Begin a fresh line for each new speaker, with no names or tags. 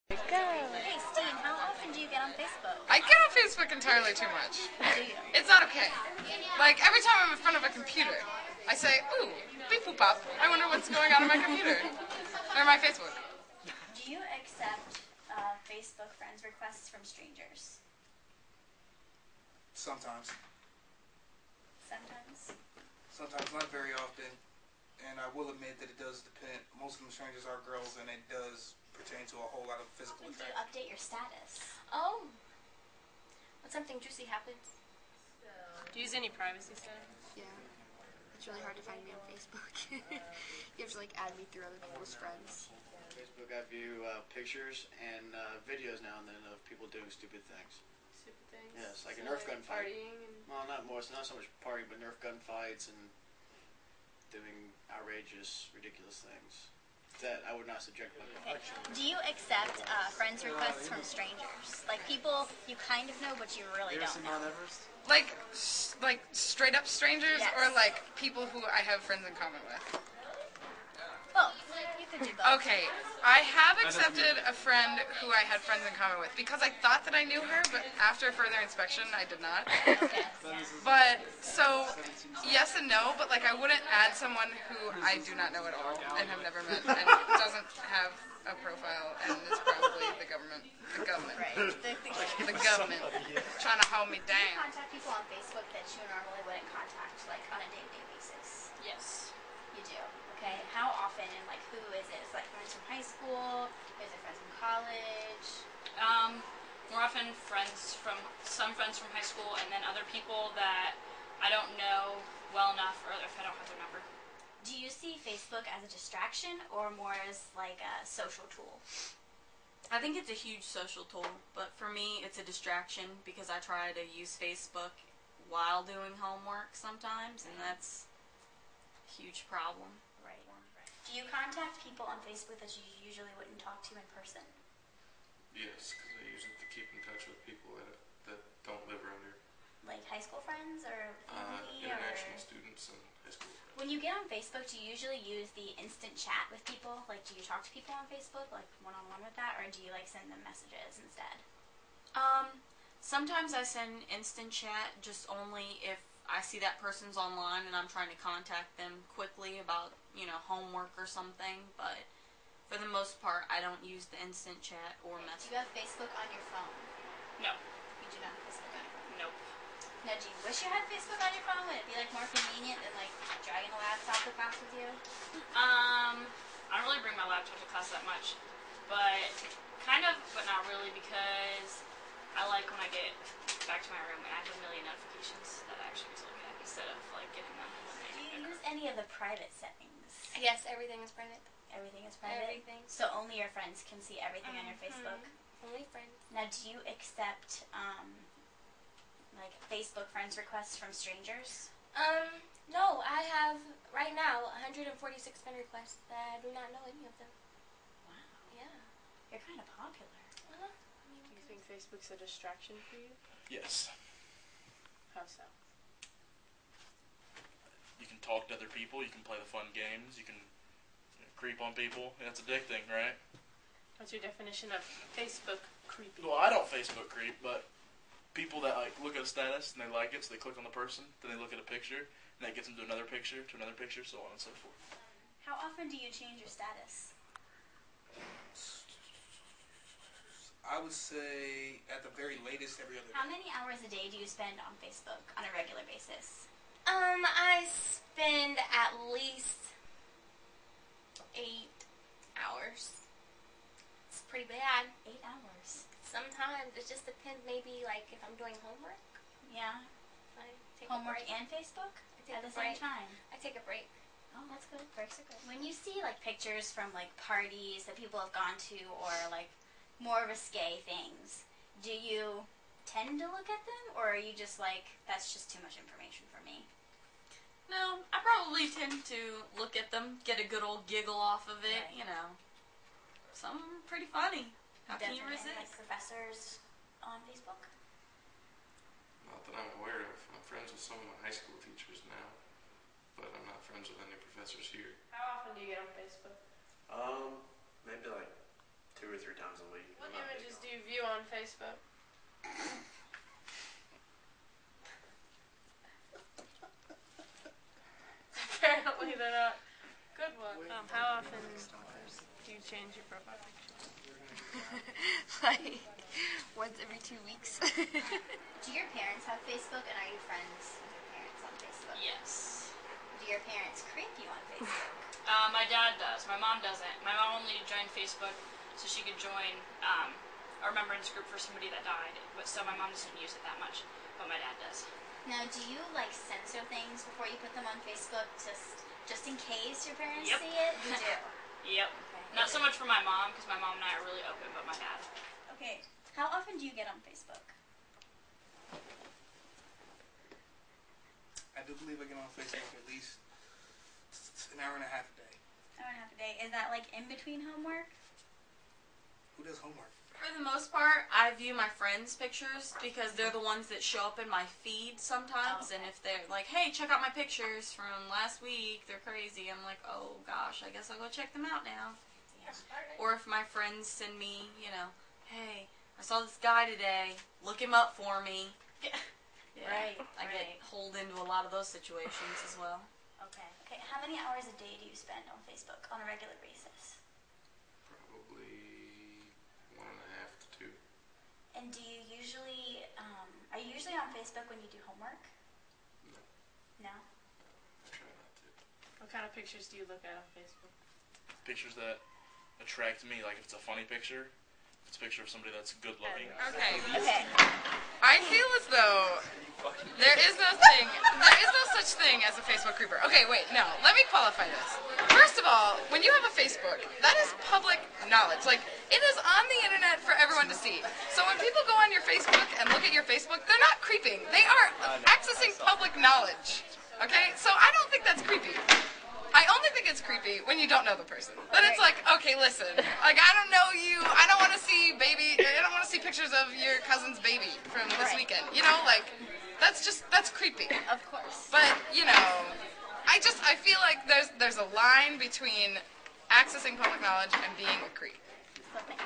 Go.
Hey, Steve, how often do you get on Facebook?
I get on Facebook entirely too much.
Do you?
It's not okay. Like, every time I'm in front of a computer, I say, ooh, beep boop bop, I wonder what's going on my computer. Or my Facebook.
Do you accept Facebook friends requests from strangers?
Sometimes.
Sometimes?
Sometimes, not very often. And I will admit that it does depend. Most of the strangers are girls, and it does pertain to a whole lot of physical
How often do you
attraction.
update your status?
Oh. When something juicy happens.
Do you use any privacy settings?
Yeah. It's really hard to find me on Facebook. You have to like add me through other people's friends.
Facebook, I view pictures and videos now and then of people doing stupid things.
Stupid things?
Yes, like a
So,
Nerf gun fight.
Partying and...
Well, not so much partying, but Nerf gun fights and doing outrageous, ridiculous things that I would not subject my body.
Do you accept friends requests from strangers? Like people you kind of know, but you really don't know?
Like straight up strangers,
Yes.
or like people who I have friends in common with?
Both. You could do both.
Okay, I have accepted a friend who I had friends in common with because I thought that I knew her, but after further inspection, I did not.
Okay.
But, so, yes and no, but like I wouldn't add someone who I do not know at all and have never met and doesn't have a profile and is probably the government.
Right.
The government trying to hold me
Do you
down.
contact people on Facebook that you normally wouldn't contact, like on a day-to-day basis?
Yes.
You do. Okay. How often and like who is it? Is it like friends from high school? Is it friends from college?
More often some friends from high school, and then other people that I don't know well enough, or if I don't have their number.
Do you see Facebook as a distraction or more as like a social tool?
I think it's a huge social tool, but for me it's a distraction because I try to use Facebook while doing homework sometimes, and that's a huge problem.
Right. Do you contact people on Facebook that you usually wouldn't talk to in person?
Yes, because I use it to keep in touch with people that don't live around here.
Like high school friends or family?
International students and high school friends.
When you get on Facebook, do you usually use the instant chat with people? Like, do you talk to people on Facebook, like one-on-one with that, or do you like send them messages instead?
Sometimes I send instant chat just only if I see that person's online and I'm trying to contact them quickly about, homework or something, but for the most part, I don't use the instant chat or
Do
message.
you have Facebook on your phone?
No.
You do not have Facebook on your phone.
Nope.
Now, do you wish you had Facebook on your phone? Would it be like more convenient than like dragging a laptop to class with you?
I don't really bring my laptop to class that much, but kind of, but not really, because I like when I get back to my room and I have a million notifications that I actually get to look at instead of like getting them when they
Do you
get
use any of the private settings?
Yes, everything is private.
Everything is private?
Everything.
So only your friends can see everything on your Facebook?
Only friends.
Now, do you accept like Facebook friends requests from strangers?
No, I have right now 146 friend requests that I do not know any of them.
Wow.
Yeah.
You're kind of popular.
Do you think Facebook's a distraction for you?
Yes.
How so?
You can talk to other people, you can play the fun games, you can creep on people. That's addicting, right?
What's your definition of Facebook creepy?
Well, I don't Facebook creep, but people that like look at a status and they like it, so they click on the person, then they look at a picture, and that gets them to another picture, so on and so forth.
How often do you change your status?
I would say at the very latest every other
How
day.
many hours a day do you spend on Facebook on a regular basis?
I spend at least 8 hours. It's pretty bad.
8 hours.
Sometimes it just depends. Maybe like if I'm doing homework,
Yeah.
I take
Homework
a break.
and Facebook
I take
at the
a
same
break.
time.
I take a break.
Oh, that's good. Breaks are good. When you see like pictures from like parties that people have gone to or like more risque things, do you tend to look at them or are you just like, that's just too much information for me?
No, I probably tend to look at them, get a good old giggle off of it,
Right.
Some pretty funny. How can you
Definitely, like
resist?
professors on Facebook?
Not that I'm aware of. I'm friends with some of my high school teachers now, but I'm not friends with any professors here.
How often do you get on Facebook?
Maybe like 2 or 3 times a week.
What
I'm not big
images
on
do you view on Facebook? Apparently they're not good ones. How often do you change your profile picture?
Like once every 2 weeks.
Do your parents have Facebook, and are you friends with your parents on Facebook?
Yes.
Do your parents creep you on Facebook?
My dad does. My mom doesn't. My mom only joined Facebook so she could join a remembrance group for somebody that died. But so my mom doesn't use it that much, but my dad does.
Now, do you like censor things before you put them on Facebook, just in case your parents
Yep.
see it? You do.
Yep.
Okay.
Not so much for my mom, because my mom and I are really open, but my dad.
Okay. How often do you get on Facebook?
I do believe I get on Facebook at least an hour and a half a day.
Hour and a half a day. Is that like in between homework?
Who does homework?
For the most part, I view my friends' pictures because they're the ones that show up in my feed sometimes.
Oh, okay.
And if they're like, hey, check out my pictures from last week, they're crazy. I'm like, oh gosh, I guess I'll go check them out now. Or if my friends send me, hey, I saw this guy today, look him up for me. Yeah,
Right,
I get pulled into a lot of those situations as well.
Okay. Okay. How many hours a day do you spend on Facebook on a regular basis?
Probably 1.5 to 2.
And do you usually, are you usually on Facebook when you do homework?
No,
No?
I try not to.
What kind of pictures do you look at on Facebook?
Pictures that attract me, like if it's a funny picture, if it's a picture of somebody that's good looking.
Okay.
Okay.
I feel as though there is no such thing as a Facebook creeper. Okay, wait, no. Let me qualify this. First of all, when you have a Facebook, that is public knowledge. Like, it is on the internet for everyone to see. So when people go on your Facebook and look at your Facebook, they're not creeping. They are accessing public knowledge. Okay? So I don't think that's creepy. I only think it's creepy when you don't know the person. Then it's like, okay, listen, like I don't know you. I don't want to see pictures of your cousin's baby from this weekend. Like that's creepy.
Of course.
But I feel like there's a line between accessing public knowledge and being a creep.
Okay.